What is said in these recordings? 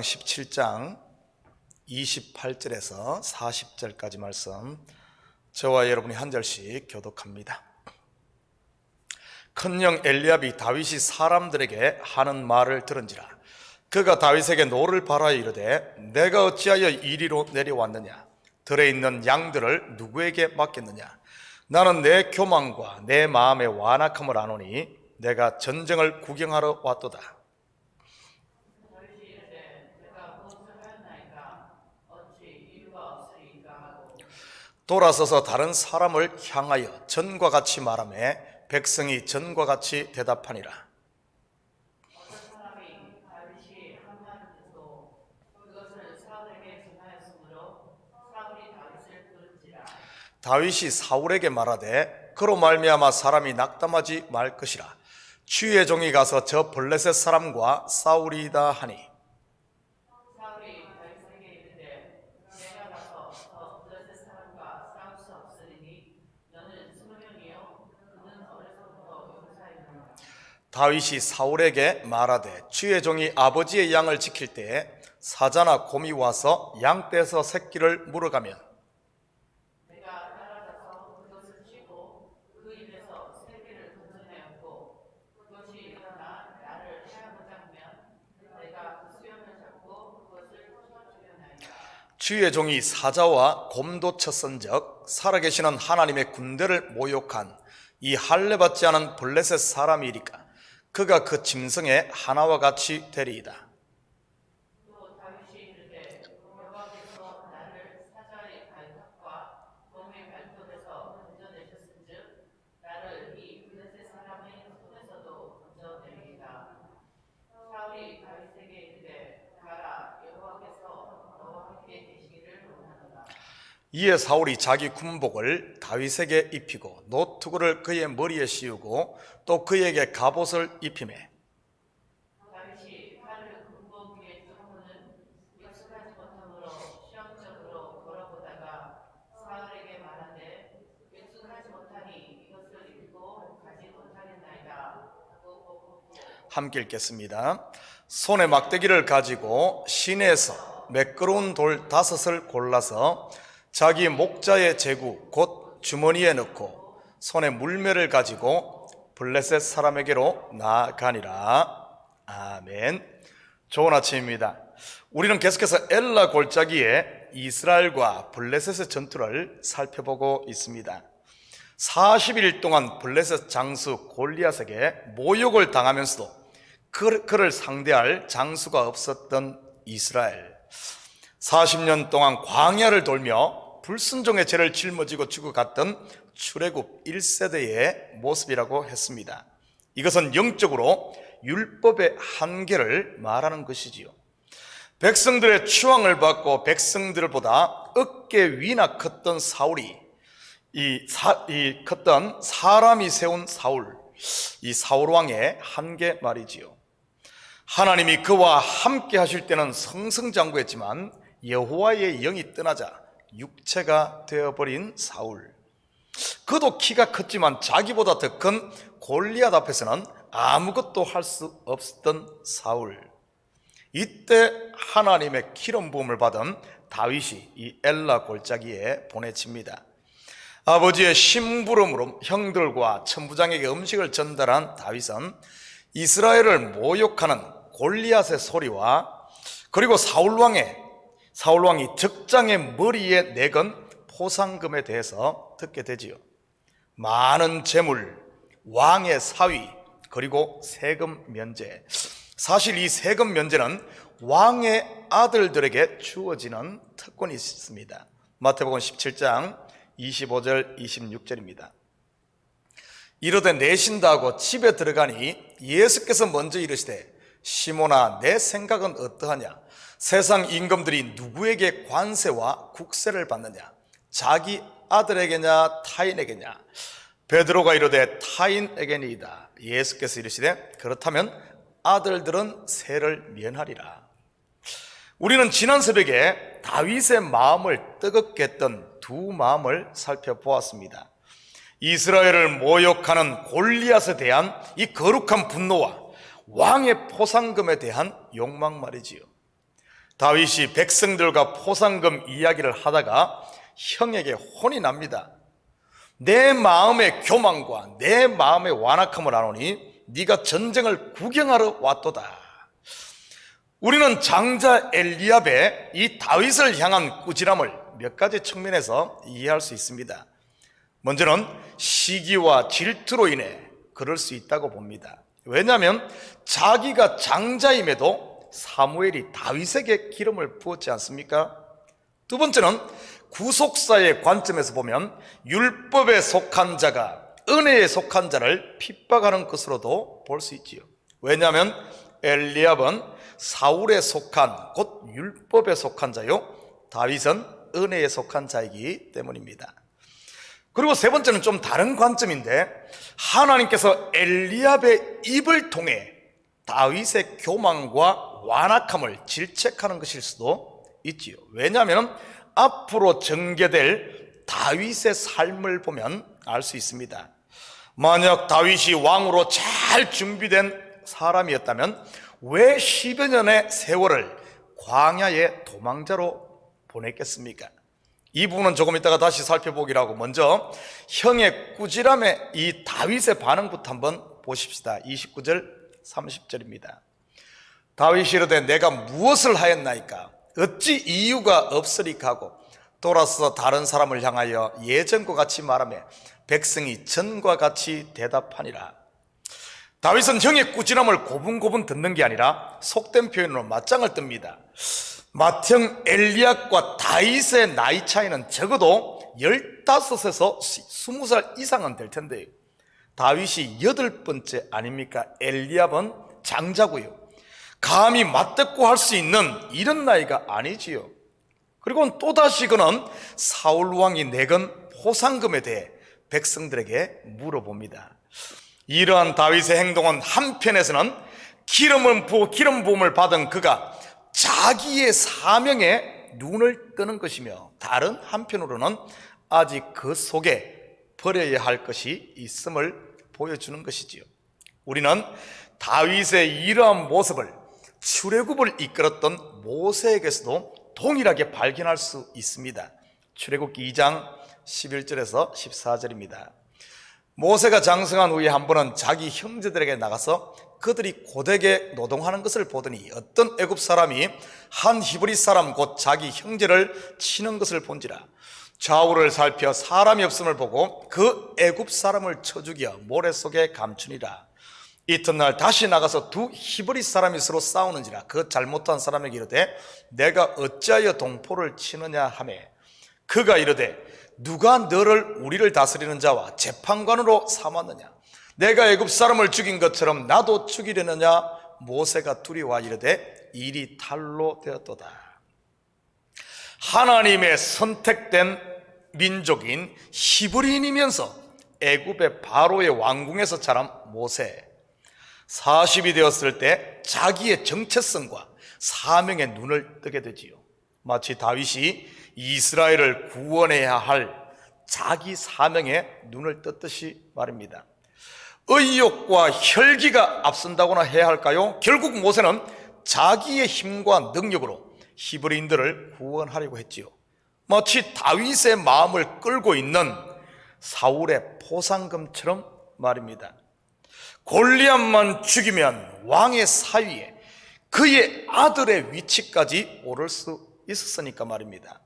17장 28절에서 40절까지 말씀, 저와 여러분이 한 절씩 교독합니다. 큰형 엘리압이 다윗이 사람들에게 하는 말을 들은지라. 그가 다윗에게 노를 바라여 이르되, 내가 어찌하여 이리로 내려왔느냐? 들에 있는 양들을 누구에게 맡겼느냐? 나는 내 교만과 내 마음의 완악함을 아노니 내가 전쟁을 구경하러 왔도다. 돌아서서 다른 사람을 향하여 전과 같이 말하며 백성이 전과 같이 대답하니라. 어떤 사람이 다윗이 한 말을 듣고 그것을 사울에게 전하였으므로 사울이 다윗을 부른지라. 다윗이 사울에게 말하되, 그로 말미암아 사람이 낙담하지 말 것이라. 주의 종이 가서 저 블레셋 사람과 싸우리이다 하니, 사울이 다윗에게 이르되, 내가 가서 저 블레셋 사람과 싸울 수 없으리니 너는 20명이요 그는 어려서부터 용사이니라. 다윗이 사울에게 말하되, 주의 종이 아버지의 양을 지킬 때에 사자나 곰이 와서 양떼에서 새끼를 물어가면 내가 따라가서 그것을 치고 그 입에서 새끼를 건져내었고, 그것이 일어나 나를 해하고자 하면 내가 그 수염을 잡고 그것을 쳐 죽여나이다. 주의 종이 사자와 곰도 쳤은즉 살아계시는 하나님의 군대를 모욕한 이 할례받지 않은 블레셋 사람이리까 그가 그 짐승의 하나와 같이 되리이다. 또 다윗이 이르되, 여호와께서 나를 사자의 발톱과 곰의 발톱에서 건져내셨은즉 나를 이 블레셋 사람의 손에서도 건져내리이다. 사울이 다윗에게 이르되, 가라, 여호와께서 너와 함께 계시기를 원하노라. 이에 사울이 자기 군복을 다윗에게 입히고 노투구를 그의 머리에 씌우고 또 그에게 갑옷을 입히매 다윗이 팔을 군복 위에 뚫고는 익숙하지 못함으로 시험적으로 걸어보다가 사울에게 말하되, 익숙하지 못하니 이것을 입고 가지 못하겠나이다 하고 보고 함께 읽겠습니다. 손에 막대기를 가지고 시내에서 매끄러운 돌 5을 골라서 자기 목자의 제구 곧 주머니에 넣고 손에 물매를 가지고 블레셋 사람에게로 나아가니라. 아멘. 좋은 아침입니다. 우리는 계속해서 엘라 골짜기에 이스라엘과 블레셋의 전투를 살펴보고 있습니다. 40일 동안 블레셋 장수 골리앗에게 모욕을 당하면서도 그를 상대할 장수가 없었던 이스라엘, 40년 동안 광야를 돌며 불순종의 죄를 짊어지고 죽어갔던 출애굽 1세대의 모습이라고 했습니다. 이것은 영적으로 율법의 한계를 말하는 것이지요. 백성들의 추앙을 받고 백성들보다 어깨 위나 컸던 사울이 컸던 사람이 세운 사울, 이 사울 왕의 한계 말이지요. 하나님이 그와 함께 하실 때는 승승장구했지만 여호와의 영이 떠나자 육체가 되어버린 사울. 그도 키가 컸지만 자기보다 더 큰 골리앗 앞에서는 아무것도 할 수 없었던 사울. 이때 하나님의 기름 부음을 받은 다윗이 이 엘라 골짜기에 보내집니다. 아버지의 심부름으로 형들과 천부장에게 음식을 전달한 다윗은 이스라엘을 모욕하는 골리앗의 소리와 그리고 사울왕이 적장의 머리에 내건 포상금에 대해서 듣게 되지요. 많은 재물, 왕의 사위, 그리고 세금 면제. 사실 이 세금 면제는 왕의 아들들에게 주어지는 특권이 있습니다. 마태복음 17장 25절 26절입니다. 이르되 내신다 하고 집에 들어가니 예수께서 먼저 이르시되, 시몬아, 내 생각은 어떠하냐? 세상 임금들이 누구에게 관세와 국세를 받느냐? 자기 아들에게냐 타인에게냐? 베드로가 이르되 타인에게니이다. 예수께서 이르시되, 그렇다면 아들들은 세를 면하리라. 우리는 지난 새벽에 다윗의 마음을 뜨겁게 했던 두 마음을 살펴보았습니다. 이스라엘을 모욕하는 골리앗에 대한 이 거룩한 분노와 왕의 포상금에 대한 욕망 말이지요. 다윗이 백성들과 포상금 이야기를 하다가 형에게 혼이 납니다. 내 마음의 교만과 내 마음의 완악함을 아노니 네가 전쟁을 구경하러 왔도다. 우리는 장자 엘리압의 이 다윗을 향한 꾸지람을 몇 가지 측면에서 이해할 수 있습니다. 먼저는 시기와 질투로 인해 그럴 수 있다고 봅니다. 왜냐하면 자기가 장자임에도 사무엘이 다윗에게 기름을 부었지 않습니까? 두 번째는 구속사의 관점에서 보면 율법에 속한 자가 은혜에 속한 자를 핍박하는 것으로도 볼 수 있지요. 왜냐하면 엘리압은 사울에 속한 곧 율법에 속한 자요, 다윗은 은혜에 속한 자이기 때문입니다. 그리고 세 번째는 좀 다른 관점인데, 하나님께서 엘리압의 입을 통해 다윗의 교만과 완악함을 질책하는 것일 수도 있지요. 왜냐하면 앞으로 전개될 다윗의 삶을 보면 알 수 있습니다. 만약 다윗이 왕으로 잘 준비된 사람이었다면 왜 10여 년의 세월을 광야의 도망자로 보냈겠습니까? 이 부분은 조금 이따가 다시 살펴보기로 하고, 먼저 형의 꾸지람에 이 다윗의 반응부터 한번 보십시다. 29절 30절입니다. 다윗이 이르되 내가 무엇을 하였나이까? 어찌 이유가 없으리까 하고 돌아서 다른 사람을 향하여 예전과 같이 말하며 백성이 전과 같이 대답하니라. 다윗은 형의 꾸지람을 고분고분 듣는 게 아니라 속된 표현으로 맞짱을 뜹니다. 맏형 엘리압과 다윗의 나이 차이는 적어도 15에서 20살 이상은 될 텐데요, 다윗이 8번째 아닙니까? 엘리압은 장자고요, 감히 맞대꾸 할 수 있는 이런 나이가 아니지요. 그리고 또다시 그는 사울왕이 내건 포상금에 대해 백성들에게 물어봅니다. 이러한 다윗의 행동은 한편에서는 기름 부음을 받은 그가 자기의 사명에 눈을 뜨는 것이며, 다른 한편으로는 아직 그 속에 버려야 할 것이 있음을 보여주는 것이지요. 우리는 다윗의 이러한 모습을 출애굽을 이끌었던 모세에게서도 동일하게 발견할 수 있습니다. 출애굽기 2장 11절에서 14절입니다. 모세가 장성한 후에 한 번은 자기 형제들에게 나가서 그들이 고되게 노동하는 것을 보더니 어떤 애굽 사람이 한 히브리 사람 곧 자기 형제를 치는 것을 본지라. 좌우를 살펴 사람이 없음을 보고 그 애굽 사람을 쳐 죽여 모래 속에 감추니라. 이튿날 다시 나가서 두 히브리 사람이 서로 싸우는지라. 그 잘못한 사람에게 이르되 내가 어찌하여 동포를 치느냐 하매 그가 이르되 누가 너를 우리를 다스리는 자와 재판관으로 삼았느냐? 내가 애굽 사람을 죽인 것처럼 나도 죽이려느냐? 모세가 두려워 이르되 일이 탈로 되었도다. 하나님의 선택된 민족인 히브리인이면서 애굽의 바로의 왕궁에서 자란 모세, 40이 되었을 때 자기의 정체성과 사명의 눈을 뜨게 되지요. 마치 다윗이 이스라엘을 구원해야 할 자기 사명에 눈을 떴듯이 말입니다. 의욕과 혈기가 앞선다거나 해야 할까요? 결국 모세는 자기의 힘과 능력으로 히브리인들을 구원하려고 했지요. 마치 다윗의 마음을 끌고 있는 사울의 포상금처럼 말입니다. 골리앗만 죽이면 왕의 사위에 그의 아들의 위치까지 오를 수 있었으니까 말입니다.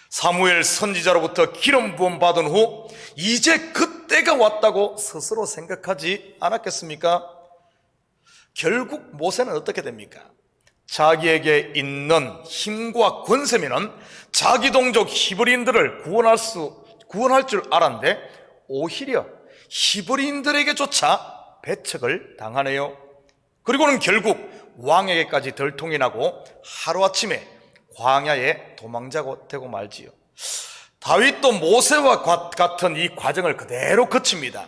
사무엘 선지자로부터 기름 부음 받은 후 이제 그때가 왔다고 스스로 생각하지 않았겠습니까? 결국 모세는 어떻게 됩니까? 자기에게 있는 힘과 권세면은 자기 동족 히브리인들을 구원할 줄 알았는데 오히려 히브리인들에게조차 배척을 당하네요. 그리고는 결국 왕에게까지 들통이 나고 하루아침에 광야에 도망자가 되고 말지요. 다윗도 모세와 같은 이 과정을 그대로 거칩니다.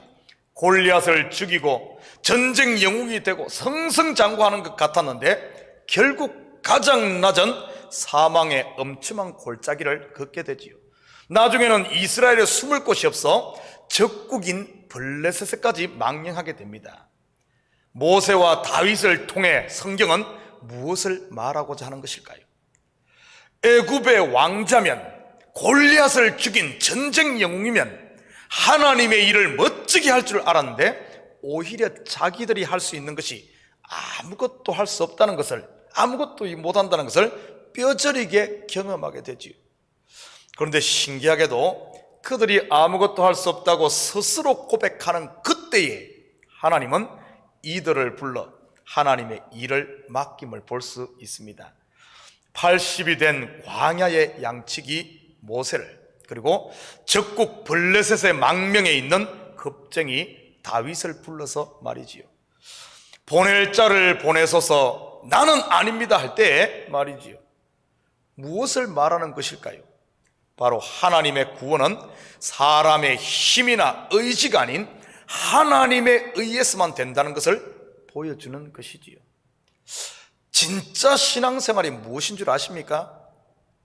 골리앗을 죽이고 전쟁 영웅이 되고 승승장구하는 것 같았는데 결국 가장 낮은 사망의 엄청난 골짜기를 걷게 되지요. 나중에는 이스라엘에 숨을 곳이 없어 적국인 블레셋까지 망령하게 됩니다. 모세와 다윗을 통해 성경은 무엇을 말하고자 하는 것일까요? 애굽의 왕자면, 골리앗을 죽인 전쟁 영웅이면 하나님의 일을 멋지게 할 줄 알았는데 오히려 자기들이 할 수 있는 것이 아무것도 할 수 없다는 것을, 아무것도 못한다는 것을 뼈저리게 경험하게 되지요. 그런데 신기하게도 그들이 아무것도 할 수 없다고 스스로 고백하는 그때에 하나님은 이들을 불러 하나님의 일을 맡김을 볼 수 있습니다. 80이 된 광야의 양치기 모세를, 그리고 적국 블레셋의 망명에 있는 겁쟁이 다윗을 불러서 말이지요. 보낼 자를 보내소서, 나는 아닙니다 할 때에 말이지요. 무엇을 말하는 것일까요? 바로 하나님의 구원은 사람의 힘이나 의지가 아닌 하나님에 의해서만 된다는 것을 보여주는 것이지요. 진짜 신앙생활이 무엇인 줄 아십니까?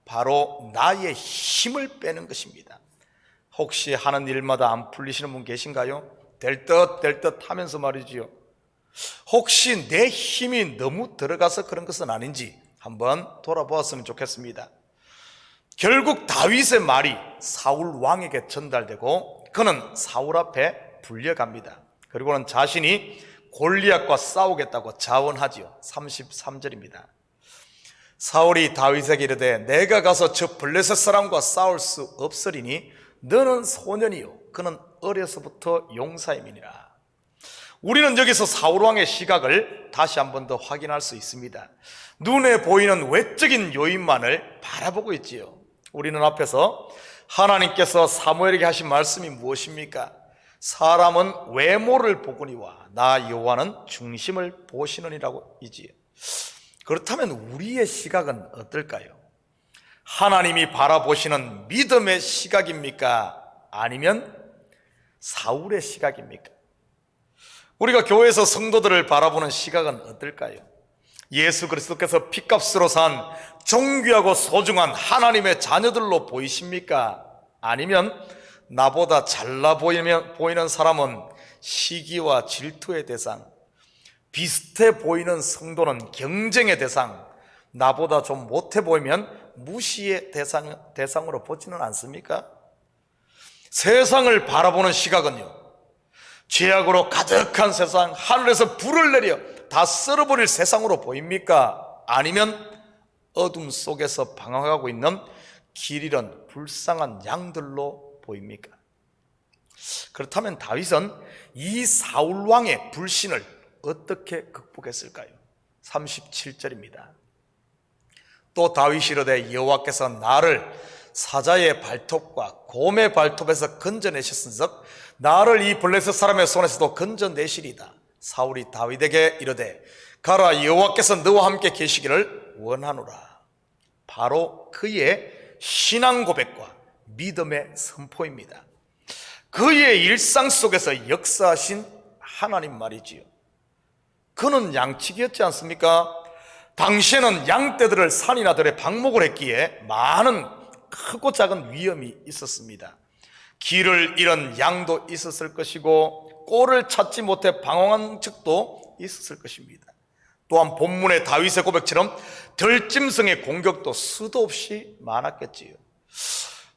바로 나의 힘을 빼는 것입니다. 혹시 하는 일마다 안 풀리시는 분 계신가요? 될 듯 하면서 말이지요. 혹시 내 힘이 너무 들어가서 그런 것은 아닌지 한번 돌아보았으면 좋겠습니다. 결국 다윗의 말이 사울 왕에게 전달되고 그는 사울 앞에 불려갑니다. 그리고는 자신이 골리앗과 싸우겠다고 자원하지요. 33절입니다. 사울이 다윗에게 이르되 내가 가서 저 블레셋 사람과 싸울 수 없으리니 너는 소년이요 그는 어려서부터 용사임이니라. 우리는 여기서 사울 왕의 시각을 다시 한 번 더 확인할 수 있습니다. 눈에 보이는 외적인 요인만을 바라보고 있지요. 우리는 앞에서 하나님께서 사무엘에게 하신 말씀이 무엇입니까? 사람은 외모를 보거니와 나 여호와는 중심을 보시느니라고 이지요. 그렇다면 우리의 시각은 어떨까요? 하나님이 바라보시는 믿음의 시각입니까? 아니면 사울의 시각입니까? 우리가 교회에서 성도들을 바라보는 시각은 어떨까요? 예수 그리스도께서 핏값으로 산 존귀하고 소중한 하나님의 자녀들로 보이십니까? 아니면 나보다 잘나 보이는 사람은 시기와 질투의 대상, 비슷해 보이는 성도는 경쟁의 대상, 나보다 좀 못해 보이면 무시의 대상으로 보지는 않습니까? 세상을 바라보는 시각은요, 죄악으로 가득한 세상, 하늘에서 불을 내려 다 썰어버릴 세상으로 보입니까? 아니면 어둠 속에서 방황하고 있는 길 잃은 불쌍한 양들로 보입니까? 그렇다면 다윗은 이 사울 왕의 불신을 어떻게 극복했을까요? 37절입니다. 또 다윗이 이르되 여호와께서 나를 사자의 발톱과 곰의 발톱에서 건져내셨은즉 나를 이 블레셋 사람의 손에서도 건져내시리다. 사울이 다윗에게 이르되 가라, 여호와께서 너와 함께 계시기를 원하노라. 바로 그의 신앙 고백과 믿음의 선포입니다. 그의 일상 속에서 역사하신 하나님 말이지요. 그는 양치기였지 않습니까? 당시에는 양떼들을 산이나 들에 방목을 했기에 많은 크고 작은 위험이 있었습니다. 길을 잃은 양도 있었을 것이고 꼴을 찾지 못해 방황한 적도 있었을 것입니다. 또한 본문의 다윗의 고백처럼 들짐승의 공격도 수도 없이 많았겠지요.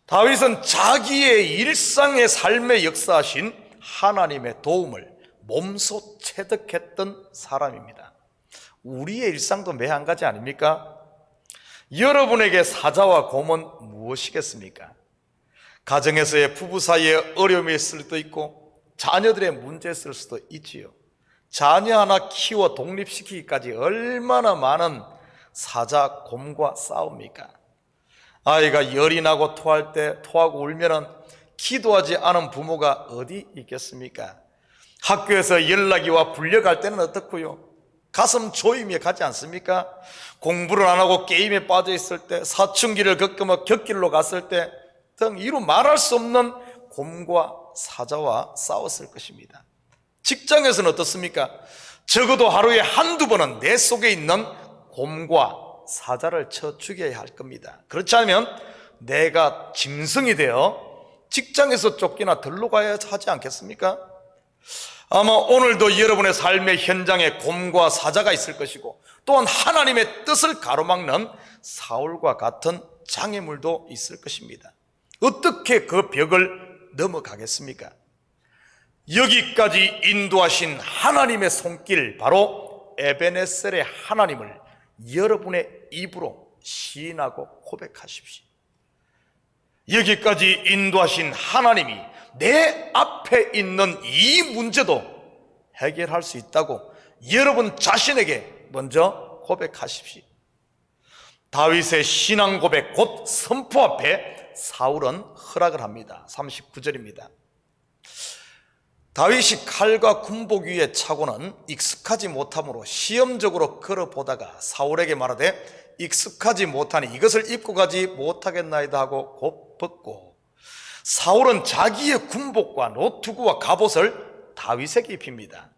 다윗은 자기의 일상의 삶에 역사하신 하나님의 도움을 몸소 체득했던 사람입니다. 우리의 일상도 매 한 가지 아닙니까? 여러분에게 사자와 곰은 무엇이겠습니까? 가정에서의 부부 사이에 어려움이 있을 수도 있고 자녀들의 문제 있을 수도 있지요. 자녀 하나 키워 독립시키기까지 얼마나 많은 사자, 곰과 싸웁니까? 아이가 열이 나고 토할 때 토하고 울면은 기도하지 않은 부모가 어디 있겠습니까? 학교에서 연락이 와 불려갈 때는 어떻고요? 가슴 조이며 가지 않습니까? 공부를 안 하고 게임에 빠져 있을 때, 사춘기를 겪으며 곁길로 갔을 때 등 이루 말할 수 없는 곰과 사자와 싸웠을 것입니다. 직장에서는 어떻습니까? 적어도 하루에 한두 번은 내 속에 있는 곰과 사자를 쳐 죽여야 할 겁니다. 그렇지 않으면 내가 짐승이 되어 직장에서 쫓기나 들러 가야 하지 않겠습니까? 아마 오늘도 여러분의 삶의 현장에 곰과 사자가 있을 것이고, 또한 하나님의 뜻을 가로막는 사울과 같은 장애물도 있을 것입니다. 어떻게 그 벽을 넘어가겠습니까? 여기까지 인도하신 하나님의 손길, 바로 에베네셀의 하나님을 여러분의 입으로 시인하고 고백하십시오. 여기까지 인도하신 하나님이 내 앞에 있는 이 문제도 해결할 수 있다고 여러분 자신에게 먼저 고백하십시오. 다윗의 신앙 고백, 곧 선포 앞에 사울은 허락을 합니다. 39절입니다. 다윗이 칼과 군복 위에 차고는 익숙하지 못함으로 시험적으로 걸어보다가 사울에게 말하되 익숙하지 못하니 이것을 입고 가지 못하겠나이다 하고 곧 벗고, 사울은 자기의 군복과 노투구와 갑옷을 다윗에게 입힙니다.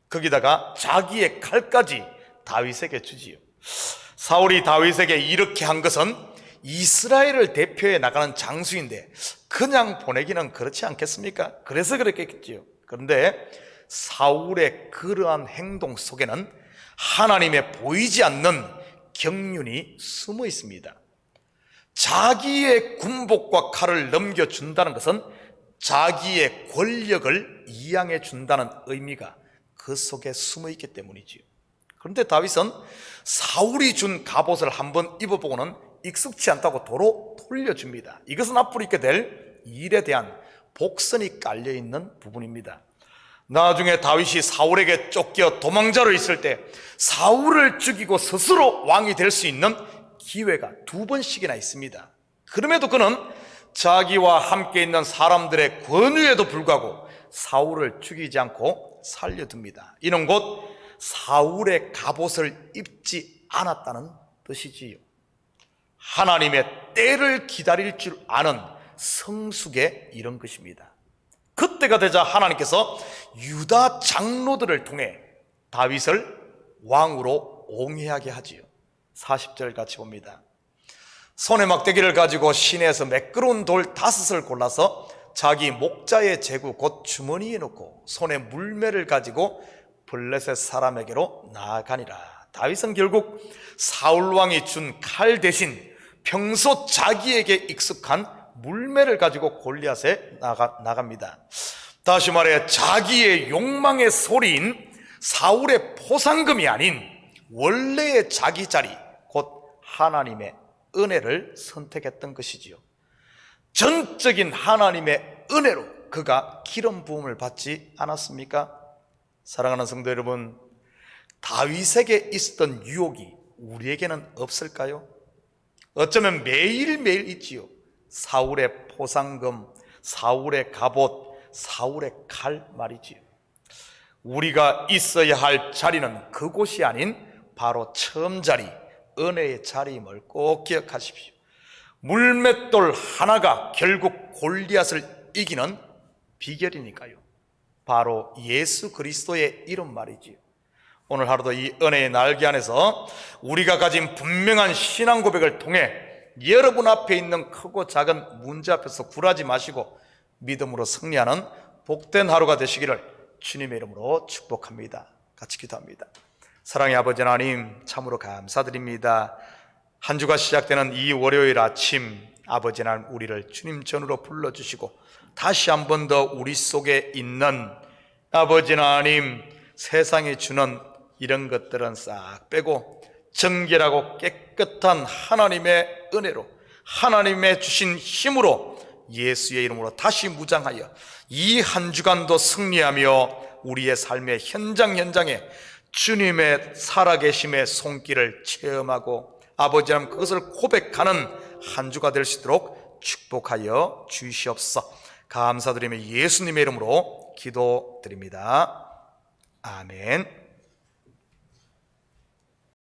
거기다가 자기의 칼까지 다윗에게 주지요. 사울이 다윗에게 이렇게 한 것은 이스라엘을 대표해 나가는 장수인데 그냥 보내기는 그렇지 않겠습니까? 그래서 그랬겠지요. 그런데 사울의 그러한 행동 속에는 하나님의 보이지 않는 경륜이 숨어 있습니다. 자기의 군복과 칼을 넘겨준다는 것은 자기의 권력을 이양해 준다는 의미가 그 속에 숨어 있기 때문이지요. 그런데 다윗은 사울이 준 갑옷을 한번 입어보고는 익숙치 않다고 도로 돌려줍니다. 이것은 앞으로 있게 될 일에 대한 복선이 깔려있는 부분입니다. 나중에 다윗이 사울에게 쫓겨 도망자로 있을 때 사울을 죽이고 스스로 왕이 될 수 있는 기회가 2번씩이나 있습니다. 그럼에도 그는 자기와 함께 있는 사람들의 권유에도 불구하고 사울을 죽이지 않고 살려둡니다. 이는 곧 사울의 갑옷을 입지 않았다는 뜻이지요. 하나님의 때를 기다릴 줄 아는 성숙의 이런 것입니다. 그때가 되자 하나님께서 유다 장로들을 통해 다윗을 왕으로 옹회하게 하지요. 40절 같이 봅니다. 손에 막대기를 가지고 시내에서 매끄러운 돌 5을 골라서 자기 목자의 제구 곧 주머니에 넣고 손에 물매를 가지고 블레셋 사람에게로 나아가니라. 다윗은 결국 사울 왕이 준 칼 대신 평소 자기에게 익숙한 물매를 가지고 골리앗에 나갑니다. 다시 말해 자기의 욕망의 소리인 사울의 포상금이 아닌 원래의 자기 자리, 곧 하나님의 은혜를 선택했던 것이지요. 전적인 하나님의 은혜로 그가 기름 부음을 받지 않았습니까? 사랑하는 성도 여러분, 다윗에게 있었던 유혹이 우리에게는 없을까요? 어쩌면 매일매일 있지요. 사울의 포상금, 사울의 갑옷, 사울의 칼 말이지요. 우리가 있어야 할 자리는 그곳이 아닌 바로 처음 자리, 은혜의 자리임을 꼭 기억하십시오. 물맷돌 하나가 결국 골리앗을 이기는 비결이니까요. 바로 예수 그리스도의 이름 말이지요. 오늘 하루도 이 은혜의 날개 안에서 우리가 가진 분명한 신앙 고백을 통해 여러분 앞에 있는 크고 작은 문제 앞에서 굴하지 마시고 믿음으로 승리하는 복된 하루가 되시기를 주님의 이름으로 축복합니다. 같이 기도합니다. 사랑의 아버지 하나님, 참으로 감사드립니다. 한 주가 시작되는 이 월요일 아침, 아버지 하나님 우리를 주님 전으로 불러주시고 다시 한 번 더 우리 속에 있는 아버지 하나님 세상이 주는 이런 것들은 싹 빼고 정결하고 깨끗한 하나님의 은혜로, 하나님의 주신 힘으로 예수의 이름으로 다시 무장하여 이 한 주간도 승리하며 우리의 삶의 현장에 주님의 살아계심의 손길을 체험하고 아버지 하나님 그것을 고백하는 한 주가 될 수 있도록 축복하여 주시옵소서. 감사드리며 예수님의 이름으로 기도드립니다. 아멘.